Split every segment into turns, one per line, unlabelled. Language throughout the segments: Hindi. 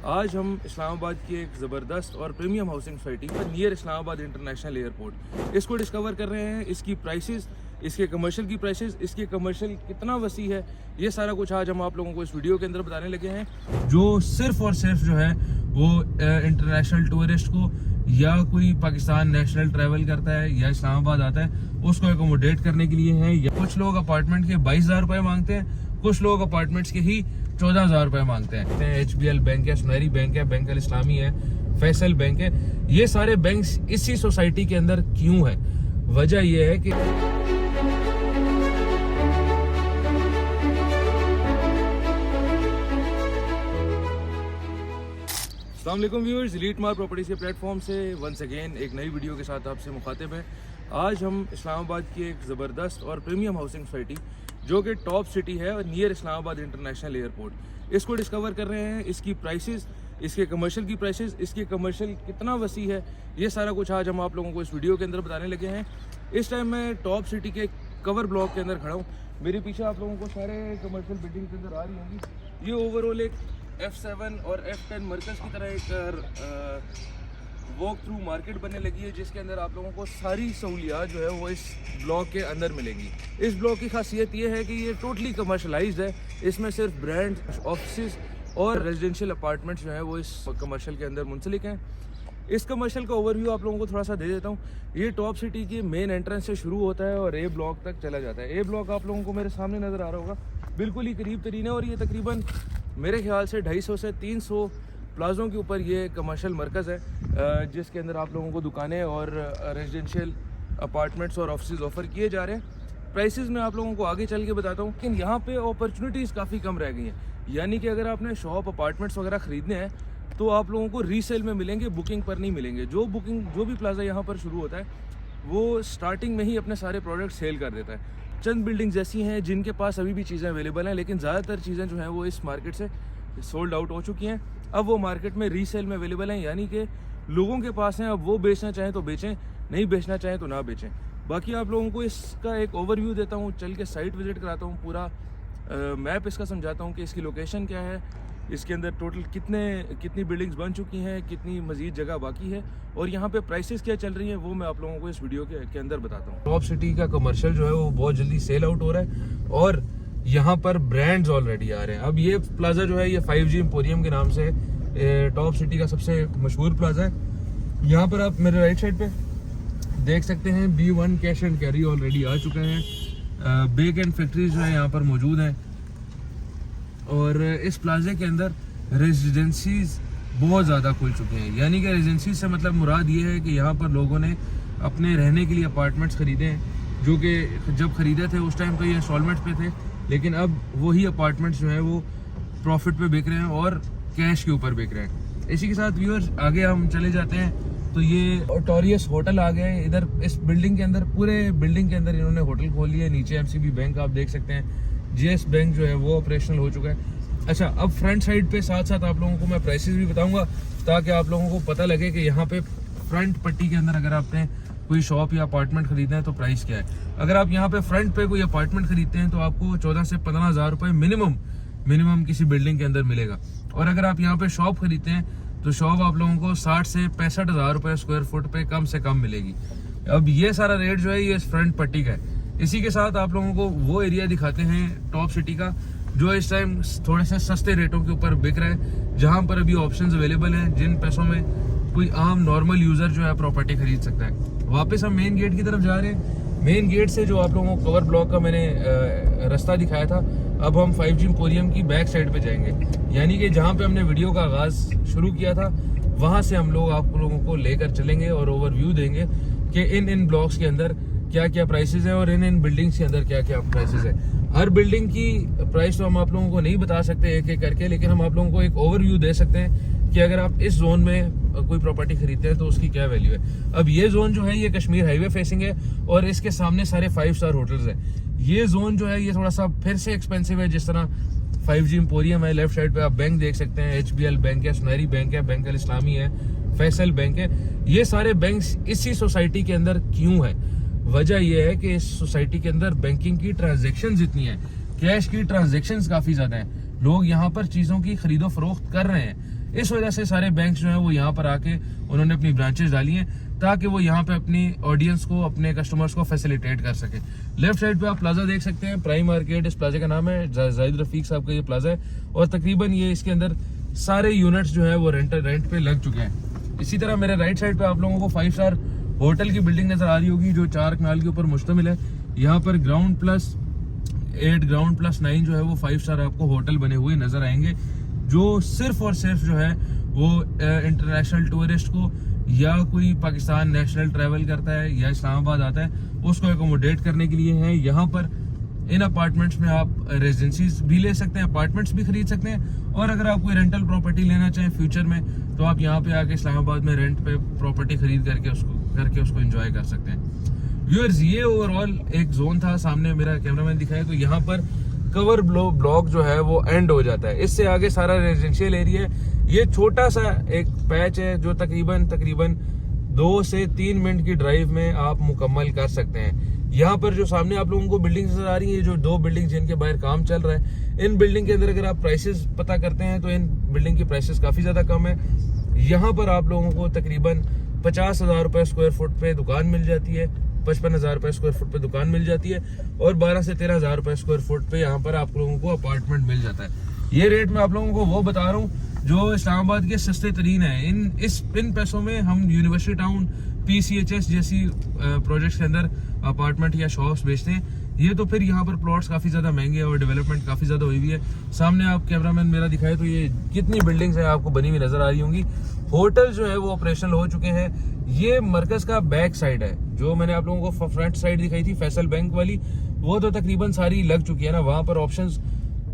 आज हम इस्लामाबाद की एक ज़बरदस्त और प्रीमियम हाउसिंग सोसाइटी पर नियर इस्लामाबाद इंटरनेशनल एयरपोर्ट इसको डिस्कवर कर रहे हैं। इसकी प्राइसेस, इसके कमर्शियल की प्राइसेस, इसके कमर्शियल कितना वसी है, ये सारा कुछ आज हम आप लोगों को इस वीडियो के अंदर बताने लगे हैं। जो सिर्फ और सिर्फ जो है वो इंटरनेशनल टूरिस्ट को या कोई पाकिस्तान नेशनल ट्रैवल करता है या इस्लामाबाद आता है उसको एकोमोडेट करने के लिए है। या कुछ लोग अपार्टमेंट के 22,000 रुपये मांगते हैं, कुछ लोग अपार्टमेंट्स के ही 14,000 रुपये मांगते हैं। HBL बैंक है, सुनहरी बैंक है, बैंक अल इस्लामी है, फैसल बैंक है। ये सारे बैंक्स इसी सोसाइटी के अंदर क्यों है? वजह यह है कि अस्सलाम वालेकुम व्यूअर्स, एलीट मार्क प्रॉपर्टीज के प्लेटफॉर्म से वंस अगेन एक नई वीडियो के साथ आपसे मुखातिब है। आज हम इस्लामाबाद की एक ज़बरदस्त और प्रीमियम हाउसिंग सोसाइटी जो कि टॉप सिटी है और नियर इस्लामाबाद इंटरनेशनल एयरपोर्ट इसको डिस्कवर कर रहे हैं। इसकी प्राइसेस, इसके कमर्शियल की प्राइसेस, इसके कमर्शियल कितना वसी है, ये सारा कुछ आज हम आप लोगों को इस वीडियो के अंदर बताने लगे हैं। इस टाइम मैं टॉप सिटी के कवर ब्लॉक के अंदर खड़ा हूँ। मेरे पीछे आप लोगों को सारे कमर्शियल बिल्डिंग के अंदर आ रही होंगी। ये ओवरऑल एक F7 और F10 मरकज़ की तरह एक वॉक थ्रू मार्केट बनने लगी है, जिसके अंदर आप लोगों को सारी सहूलियात जो है वो इस ब्लॉक के अंदर मिलेंगी। इस ब्लॉक की खासियत ये है कि ये टोटली कमर्शलाइज्ड है। इसमें सिर्फ ब्रांड, ऑफिस और रेजिडेंशियल अपार्टमेंट्स जो है वो इस कमर्शियल के अंदर मुंसलिक हैं। इस कमर्शियल का ओवरव्यू आप लोगों को थोड़ा सा दे देता हूँ। ये टॉप सिटी की मेन एंट्रेंस से शुरू होता है और ए ब्लॉक तक चला जाता है। ए ब्लॉक आप लोगों को मेरे सामने नज़र आ रहा होगा, बिल्कुल ही करीब तरीन है और ये तकरीबन मेरे ख्याल से 250 से 300 प्लाज़ों के ऊपर ये कमर्शियल मरकज़ है, जिसके अंदर आप लोगों को दुकानें और रेजिडेंशियल अपार्टमेंट्स और ऑफिस ऑफ़र किए जा रहे हैं। प्राइसेस मैं आप लोगों को आगे चल के बताता हूँ, लेकिन यहाँ पे अपॉर्चुनिटीज़ काफ़ी कम रह गई हैं। यानी कि अगर आपने शॉप, अपार्टमेंट्स वगैरह ख़रीदने हैं तो आप लोगों को रीसेल में मिलेंगे, बुकिंग पर नहीं मिलेंगे। जो भी प्लाज़ा यहाँ पर शुरू होता है वो स्टार्टिंग में ही अपने सारे प्रोडक्ट सेल कर देता है। चंद बिल्डिंग्स ऐसी हैं जिनके पास अभी भी चीज़ें अवेलेबल हैं, लेकिन ज़्यादातर चीज़ें जो हैं वो इस मार्केट से सोल्ड आउट हो चुकी हैं। अब वो मार्केट में रीसेल में अवेलेबल हैं, यानी कि लोगों के पास हैं। अब वो बेचना चाहें तो बेचें, नहीं बेचना चाहें तो ना बेचें। बाकी आप लोगों को इसका एक ओवरव्यू देता हूँ, चल के साइट विज़िट कराता हूँ, पूरा मैप इसका समझाता हूँ कि इसकी लोकेशन क्या है, इसके अंदर टोटल कितनी बिल्डिंग्स बन चुकी हैं, कितनी मज़ीद जगह बाकी है और यहाँ पे प्राइसेस क्या चल रही हैं, वो मैं आप लोगों को इस वीडियो के अंदर बताता हूँ। टॉप सिटी का कमर्शियल जो है वो बहुत जल्दी सेल आउट हो रहा है और यहाँ पर ब्रांड्स ऑलरेडी आ रहे हैं। अब ये प्लाजा जो है ये 5G एम्पोरियम के नाम से टॉप सिटी का सबसे मशहूर प्लाजा है। यहाँ पर आप मेरे राइट साइड पे देख सकते हैं B1 cash and carry already आ चुके हैं। बेक एंड फैक्ट्रीज जो है यहाँ पर मौजूद हैं और इस प्लाजे के अंदर रेजिडेंसीज बहुत ज़्यादा खुल चुके हैं। यानी कि रेजिडेंसी से मतलब मुराद ये है कि यहाँ पर लोगों ने अपने रहने के लिए अपार्टमेंट्स ख़रीदे हैं, जो कि जब ख़रीदे थे उस टाइम तो ये इंस्टॉलमेंट्स पे थे, लेकिन अब वही अपार्टमेंट्स जो है वो प्रॉफिट पे बिक रहे हैं और कैश के ऊपर बिक रहे हैं। इसी के साथ व्यूअर्स आगे हम चले जाते हैं तो ये ऑटोरियस होटल आ गए इधर इस बिल्डिंग के अंदर। पूरे बिल्डिंग के अंदर इन्होंने होटल खोल लिया है। नीचे MCB बैंक आप देख सकते हैं, GS बैंक जो है वो ऑपरेशनल हो चुका है। अच्छा, अब फ्रंट साइड पे साथ साथ आप लोगों को मैं प्राइसेस भी बताऊंगा ताकि आप लोगों को पता लगे कि यहाँ पे फ्रंट पट्टी के अंदर अगर आपने कोई शॉप या अपार्टमेंट खरीदना है तो प्राइस क्या है। अगर आप यहाँ पे फ्रंट पे कोई अपार्टमेंट खरीदते हैं तो आपको 14 से 15,000 रुपये मिनिमम किसी बिल्डिंग के अंदर मिलेगा। और अगर आप यहाँ पे शॉप खरीदते हैं तो शॉप आप लोगों को 60 से 65,000 रुपये स्क्वायर फुट पे कम से कम मिलेगी। अब ये सारा रेट जो है ये फ्रंट पट्टी का है। इसी के साथ आप लोगों को वो एरिया दिखाते हैं टॉप सिटी का जो इस टाइम थोड़े से सस्ते रेटों के ऊपर बिक रहा है, जहाँ पर अभी ऑप्शंस अवेलेबल हैं जिन पैसों में कोई आम नॉर्मल यूज़र जो है प्रॉपर्टी खरीद सकता है। वापस हम मेन गेट की तरफ जा रहे हैं। मेन गेट से जो आप लोगों को कवर ब्लॉक का मैंने रास्ता दिखाया था, अब हम 5G एम्पोरियम की बैक साइड पे जाएंगे। यानी कि जहाँ पे हमने वीडियो का आगाज़ शुरू किया था वहाँ से हम लोग आप लोगों को लेकर चलेंगे और ओवरव्यू देंगे कि इन ब्लॉक्स के अंदर क्या क्या प्राइसेस हैं और इन बिल्डिंग्स के अंदर क्या क्या प्राइसेस हैं। हर बिल्डिंग की प्राइस तो हम आप लोगों को नहीं बता सकते एक एक करके, लेकिन हम आप लोगों को एक ओवरव्यू दे सकते हैं कि अगर आप इस जोन में कोई प्रॉपर्टी खरीदते हैं तो उसकी क्या वैल्यू है। अब ये जोन जो है ये कश्मीर हाईवे फेसिंग है और इसके सामने सारे 5 स्टार होटल्स हैं। ये जोन जो है ये थोड़ा सा फिर से एक्सपेंसिव है। जिस तरह 5G एम्पोरियम है, लेफ्ट साइड पे आप बैंक देख सकते हैं, HBL बैंक है, सुनहरी बैंक है, बैंक अल इस्लामी है, फैसल बैंक है। ये सारे बैंक्स इसी सोसाइटी के अंदर क्यों है? वजह यह है कि इस सोसाइटी के अंदर बैंकिंग की ट्रांजैक्शंस इतनी हैं, कैश की ट्रांजैक्शंस काफ़ी ज़्यादा हैं। लोग यहाँ पर चीज़ों की खरीदो फरोख्त कर रहे हैं। इस वजह से सारे बैंक्स जो है वो यहाँ पर आके उन्होंने अपनी ब्रांचेस डाली हैं ताकि वो यहाँ पे अपनी ऑडियंस को, अपने कस्टमर्स को फैसिलिटेट कर सके। लेफ्ट साइड पे आप प्लाजा देख सकते हैं, प्राइम मार्केट इस प्लाजा का नाम है, जाहिद रफीक साहब का ये प्लाजा है और तकरीबन ये इसके अंदर सारे यूनिट्स जो है वो रेंट पे लग चुके हैं। इसी तरह मेरे राइट साइड पे आप लोगों को 5 स्टार होटल की बिल्डिंग नजर आ रही होगी जो 4 कनाल के ऊपर मुश्तमिल है। यहाँ पर ग्राउंड प्लस 8 ग्राउंड प्लस 9 जो है वो 5 स्टार आपको होटल बने हुए नजर आएंगे, जो सिर्फ और सिर्फ जो है वो इंटरनेशनल टूरिस्ट को या कोई पाकिस्तान नेशनल ट्रैवल करता है या इस्लामाबाद आता है उसको एकोमोडेट करने के लिए है। यहाँ पर इन अपार्टमेंट्स में आप रेजिडेंसीज भी ले सकते हैं, अपार्टमेंट्स भी खरीद सकते हैं और अगर आप कोई रेंटल प्रॉपर्टी लेना चाहें फ्यूचर में तो आप यहाँ पे आके इस्लामाबाद में रेंट पे प्रॉपर्टी खरीद करके उसको एंजॉय कर सकते हैं। व्यूअर्स, ये ओवरऑल एक जोन था, सामने मेरा कैमरामैन दिखाया तो यहाँ पर कवर ब्लॉक जो है वो एंड हो जाता है, इससे आगे सारा रेजिडेंशियल एरिया है। ये छोटा सा एक पैच है जो तकरीबन 2 से 3 मिनट की ड्राइव में आप मुकम्मल कर सकते हैं। यहाँ पर जो सामने आप लोगों को बिल्डिंग नजर आ रही है, जो 2 बिल्डिंग जिनके बाहर काम चल रहा है, इन बिल्डिंग के अंदर अगर आप प्राइसेस पता करते हैं तो इन बिल्डिंग की प्राइसेस काफी ज्यादा कम है। यहाँ पर आप लोगों को तकरीबन 50,000 रुपए स्क्वायर फुट पे दुकान मिल जाती है, 55,000 रुपए स्क्वायर फुट पे दुकान मिल जाती है और 12 से 13,000 रुपए स्क्वायर फुट पे यहाँ पर आप लोगों को अपार्टमेंट मिल जाता है। ये रेट मैं आप लोगों को वो बता रहा हूँ जो इस्लामाबाद के सस्ते तरीन है। इन पैसों में हम यूनिवर्सिटी टाउन, PCHS जैसी प्रोजेक्ट्स के अंदर अपार्टमेंट या शॉप्स बेचते हैं। ये तो फिर यहाँ पर प्लॉट्स काफी ज्यादा महंगे और डेवलपमेंट काफी ज्यादा हुई हुई है। सामने आप कैमरामैन मेरा दिखाए तो ये कितनी बिल्डिंग्स हैं आपको बनी हुई नजर आ रही होंगी। होटल जो है वो ऑपरेशनल हो चुके हैं। ये मरकज का बैक साइड है, जो मैंने आप लोगों को फ्रंट साइड दिखाई थी फैसल बैंक वाली, वो तो तकरीबन सारी लग चुकी है ना, वहां पर ऑप्शंस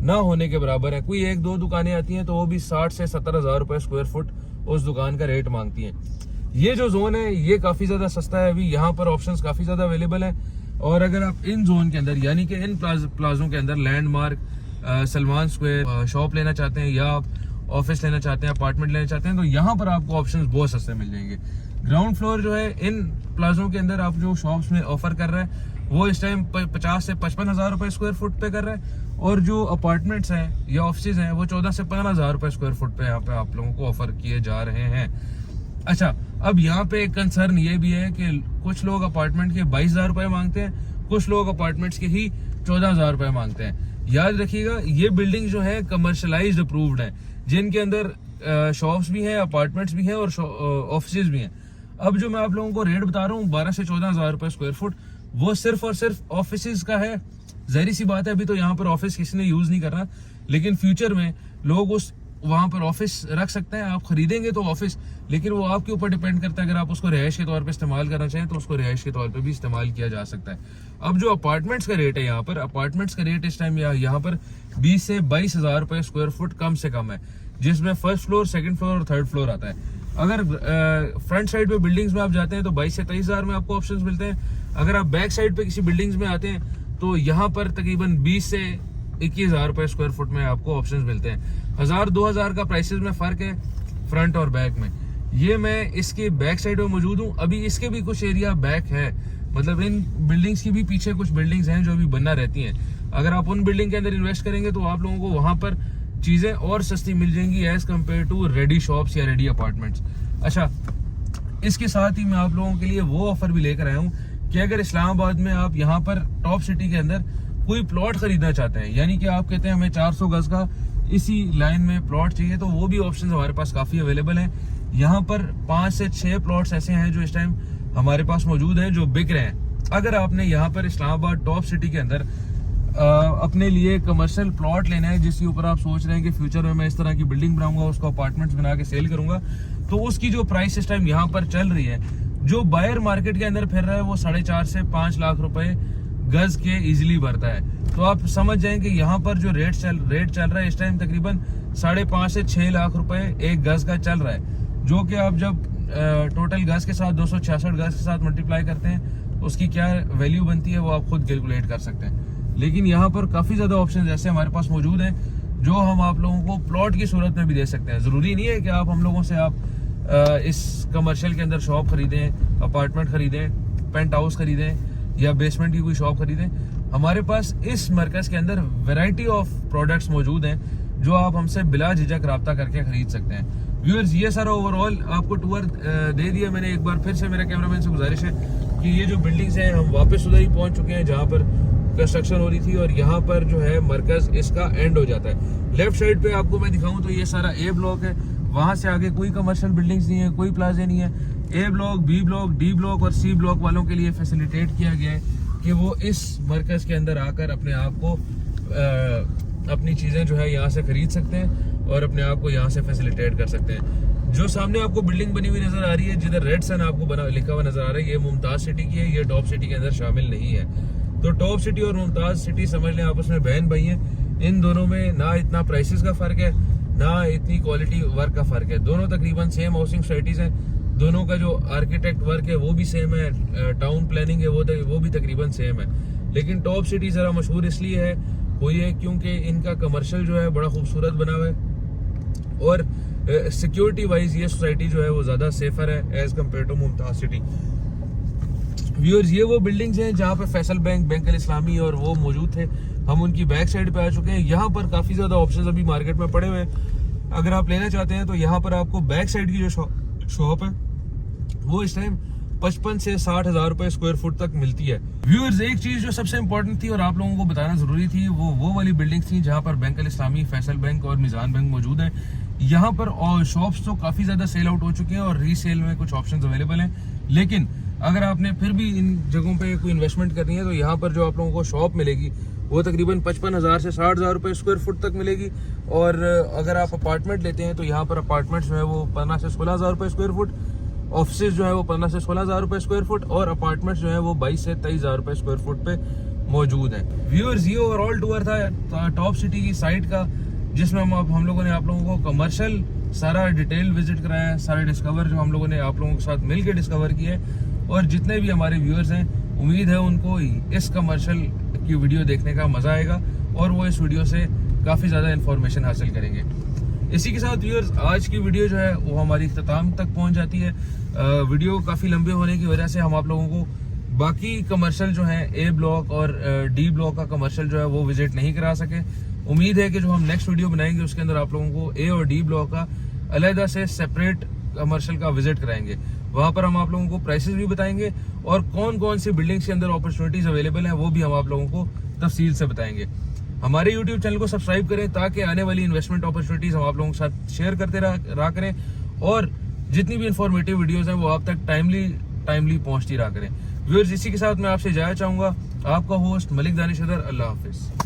ना होने के बराबर है। कोई 1-2 दुकानें आती हैं तो वो भी 60 से 70,000 रुपए स्क्वायर फुट उस दुकान का रेट मांगती हैं। ये जो जोन है ये काफी ज्यादा सस्ता है, अभी यहाँ पर ऑप्शंस काफी ज्यादा अवेलेबल है। और अगर आप इन जोन के अंदर यानी कि इन प्लाजों के अंदर लैंडमार्क, सलमान स्क्वायर शॉप लेना चाहते हैं या आप ऑफिस लेना चाहते हैं, अपार्टमेंट लेना चाहते हैं तो यहाँ पर आपको ऑप्शंस बहुत सस्ते मिल जाएंगे। ग्राउंड फ्लोर जो है इन प्लाजों के अंदर आप जो शॉप्स में ऑफर कर रहा है वो इस टाइम 50 से 55,000 रुपए स्क्वायर फुट पे कर रहा है और जो अपार्टमेंट्स हैं या ऑफिस हैं वो 14 से 15,000 रुपए स्क्वायर फुट पे यहाँ पे आप लोगों को ऑफर किए जा रहे हैं। अच्छा, अब यहाँ पे एक कंसर्न ये भी है कि कुछ लोग अपार्टमेंट के 22,000 रुपए मांगते हैं, कुछ लोग अपार्टमेंट्स के ही 14,000 रुपए मांगते हैं। याद रखिएगा ये बिल्डिंग जो है कमर्शलाइज्ड अप्रूव्ड है, जिनके अंदर शॉप्स भी हैं, अपार्टमेंट्स भी हैं और ऑफिस भी हैं। अब जो मैं आप लोगों को रेट बता रहा हूँ 12 से 14,000 रुपए स्क्वायर फुट, वो सिर्फ और सिर्फ ऑफिस का है। जाहिर सी बात है अभी तो यहाँ पर ऑफिस किसी ने यूज नहीं करना, लेकिन फ्यूचर में लोग उस वहां पर ऑफिस रख सकते हैं। आप खरीदेंगे तो ऑफिस, लेकिन वो आपके ऊपर डिपेंड करता है। अगर आप उसको रिहाइश के तौर पे इस्तेमाल करना चाहें तो उसको रिहाइश के तौर पे भी इस्तेमाल किया जा सकता है। अब जो अपार्टमेंट्स का रेट है यहाँ पर, अपार्टमेंट्स का रेट इस टाइम यहाँ पर 20 से 22,000 रुपए स्क्वायर फुट कम से कम है, जिसमें फर्स्ट फ्लोर, सेकंड फ्लोर और थर्ड फ्लोर आता है। अगर फ्रंट साइड पे बिल्डिंग्स में आप जाते हैं तो 22 से 23,000 में आपको ऑप्शंस मिलते हैं। अगर आप बैक साइड पे किसी बिल्डिंग्स में आते हैं तो यहाँ पर तकरीबन 20 से 21,000 रुपए स्क्वायर फुट में आपको ऑप्शंस मिलते हैं। 1,000-2,000 का प्राइसेस में फर्क है फ्रंट और बैक में। ये मैं इसके बैक साइड में मौजूद हूँ, अभी इसके भी कुछ एरिया बैक है, मतलब इन बिल्डिंग्स की भी पीछे कुछ बिल्डिंग्स हैं जो अभी बनना रहती हैं। अगर आप उन बिल्डिंग के अंदर इन्वेस्ट करेंगे तो आप लोगों को वहां पर चीजें और सस्ती मिल जाएंगी as compare to ready shops या रेडी अपार्टमेंट्स। अच्छा, इसके साथ ही मैं आप लोगों के लिए वो ऑफर भी लेकर आया हूँ कि अगर इस्लामाबाद में आप यहाँ पर टॉप सिटी के अंदर कोई प्लॉट खरीदना चाहते हैं, यानी कि आप कहते हैं हमें 400 गज का इसी लाइन में प्लॉट चाहिए, तो वो भी ऑप्शन हमारे पास काफी अवेलेबल हैं। यहाँ पर 5 से 6 प्लॉट्स ऐसे हैं जो इस टाइम हमारे पास मौजूद हैं जो बिक रहे हैं। अगर आपने यहाँ पर इस्लामाबाद टॉप सिटी के अंदर अपने लिए कमर्शियल प्लॉट लेना है, जिसके ऊपर आप सोच रहे हैं कि फ्यूचर में मैं इस तरह की बिल्डिंग बनाऊंगा, उसको अपार्टमेंट्स बना के सेल करूंगा, तो उसकी जो प्राइस इस टाइम यहाँ पर चल रही है, जो बायर मार्केट के अंदर फिर रहा है वो 4.5 से 5 लाख रुपए गज के इजिली भरता है। तो आप समझ जाएं कि यहाँ पर जो रेट चल रहा है इस टाइम तकरीबन 5.5 से 6 लाख रुपए एक गज का चल रहा है, जो कि आप जब टोटल गज के साथ 266 गज के साथ मल्टीप्लाई करते हैं उसकी क्या वैल्यू बनती है वो आप खुद कैलकुलेट कर सकते हैं। लेकिन यहाँ पर काफी ज्यादा ऑप्शन ऐसे हमारे पास मौजूद हैं जो हम आप लोगों को प्लॉट की सूरत में भी दे सकते हैं। जरूरी नहीं है कि आप हम लोगों से आप इस कमर्शियल के अंदर शॉप खरीदें, अपार्टमेंट खरीदें, पेंट हाउस खरीदें या बेसमेंट की कोई शॉप खरीदें। हमारे पास इस मरकज के अंदर वैरायटी ऑफ प्रोडक्ट्स मौजूद हैं जो आप हमसे बिला झिझक रब्ता करके खरीद सकते हैं। व्यूअर्स, ये सारा ओवरऑल आपको टूर दे दिया मैंने। एक बार फिर से मेरे कैमरामैन से गुजारिश है कि ये जो बिल्डिंग्स हैं, हम वापस उधर ही पहुंच चुके हैं जहाँ पर कंस्ट्रक्शन हो रही थी, और यहाँ पर जो है मरकज इसका एंड हो जाता है। लेफ्ट साइड पे आपको मैं दिखाऊं तो ये सारा ए ब्लॉक है, वहां से आगे कोई कमर्शियल बिल्डिंग्स नहीं है, कोई प्लाजे नहीं है। A block, B block, D block और सी ब्लॉक वालों के लिए फैसिलिटेट किया गया है कि वो इस मरकज के अंदर आकर अपने आप को अपनी चीजें जो है यहाँ से खरीद सकते हैं और अपने आप को यहाँ से फैसिलिटेट कर सकते हैं। जो सामने आपको बिल्डिंग बनी हुई नजर आ रही है, जिधर रेड सन आपको बना लिखा हुआ नजर आ रहा है, ये मुमताज सिटी की है, ये टॉप सिटी के अंदर शामिल नहीं है। तो टॉप सिटी और मुमताज सिटी समझ लें आपस में बहन भाई हैं। इन दोनों में ना इतना प्राइसेस का फर्क है, ना इतनी क्वालिटी वर्क का फर्क है। दोनों तकरीबन सेम हाउसिंग सोसाइटीज हैं, दोनों का जो आर्किटेक्ट वर्क है वो भी सेम है, टाउन प्लानिंग है वो भी तकरीबन सेम है। लेकिन टॉप सिटी जरा मशहूर इसलिए है वो ये क्योंकि इनका कमर्शियल जो है बड़ा खूबसूरत बना हुआ है, और सिक्योरिटी वाइज ये सोसाइटी जो है वो ज्यादा सेफर है as compare to Mumtaz city. Viewers, ये वो बिल्डिंग्स हैं जहाँ पे फैसल बैंक, बैंक अल इस्लामी और वो मौजूद थे। हम उनकी बैक साइड पे आ चुके हैं। यहाँ पर काफी ज्यादा ऑप्शंस अभी मार्केट में पड़े हुए हैं। अगर आप लेना चाहते हैं तो यहाँ पर आपको बैक साइड की जो शॉप है वो इस टाइम 55 से 60 हजार रुपए स्क्वायर फुट तक मिलती है। व्यूअर्स, एक चीज जो सबसे इंपॉर्टेंट थी और आप लोगों को बताना जरूरी थी, वो वाली बिल्डिंग्स थी जहाँ पर बैंक अल इस्लामी, फैसल बैंक और मिजान बैंक मौजूद है। यहाँ पर और शॉप्स तो काफी ज्यादा सेल आउट हो चुके हैं और रीसेल में कुछ ऑप्शंस अवेलेबल हैं। लेकिन अगर आपने फिर भी इन जगहों पे कोई इन्वेस्टमेंट करनी है तो यहाँ पर जो आप लोगों को शॉप मिलेगी वो तकरीबन 55,000 से 60,000 रुपए स्क्वायर फुट तक मिलेगी। और अगर आप अपार्टमेंट लेते हैं तो यहाँ पर अपार्टमेंट जो है वो 15 से 16,000 रुपए स्क्वायर फुट, ऑफिस जो है वो 15 से 16,000 रुपए स्क्वायर फुट, और अपार्टमेंट जो है वो 22 से 23,000 रुपए स्क्वायर फुट पे मौजूद है। व्यूअर्स, ये ओवरऑल टूर था टॉप सिटी की साइड का, जिसमें हम लोगों ने आप लोगों को कमर्शियल सारा डिटेल विजिट कराया है, सारे डिस्कवर जो हम लोगों ने आप लोगों के साथ मिलकर डिस्कवर किए। और जितने भी हमारे व्यूअर्स हैं, उम्मीद है उनको इस कमर्शियल की वीडियो देखने का मजा आएगा और वो इस वीडियो से काफी ज्यादा इन्फॉर्मेशन हासिल करेंगे। इसी के साथ व्यूअर्स, आज की वीडियो जो है वो हमारी इख्तिताम तक पहुंच जाती है। वीडियो काफी लंबे होने की वजह से हम आप लोगों को बाकी कमर्शियल जो है ए ब्लॉक और डी ब्लॉक का कमर्शियल जो है वो विजिट नहीं करा सके। उम्मीद है कि जो हम नेक्स्ट वीडियो बनाएंगे उसके अंदर आप लोगों को ए और डी ब्लॉक का अलहदा से सेपरेट कमर्शियल का विजिट कराएंगे। वहां पर हम आप लोगों को प्राइसेस भी बताएंगे और कौन कौन सी बिल्डिंग्स के अंदर अपॉर्चुनिटीज अवेलेबल हैं वो भी हम आप लोगों को तफसील से बताएंगे। हमारे YouTube चैनल को सब्सक्राइब करें ताकि आने वाली इन्वेस्टमेंट अपॉर्चुनिटीज हम आप लोगों के साथ शेयर करते रहा करें, और जितनी भी इंफॉर्मेटिव वीडियोस हैं वो आप तक टाइमली पहुंचती रहा करें। व्यूअर्स, इसी के साथ मैं आपसे जाना चाहूंगा, आपका होस्ट मलिक दानिश अदर। अल्लाह हाफिज।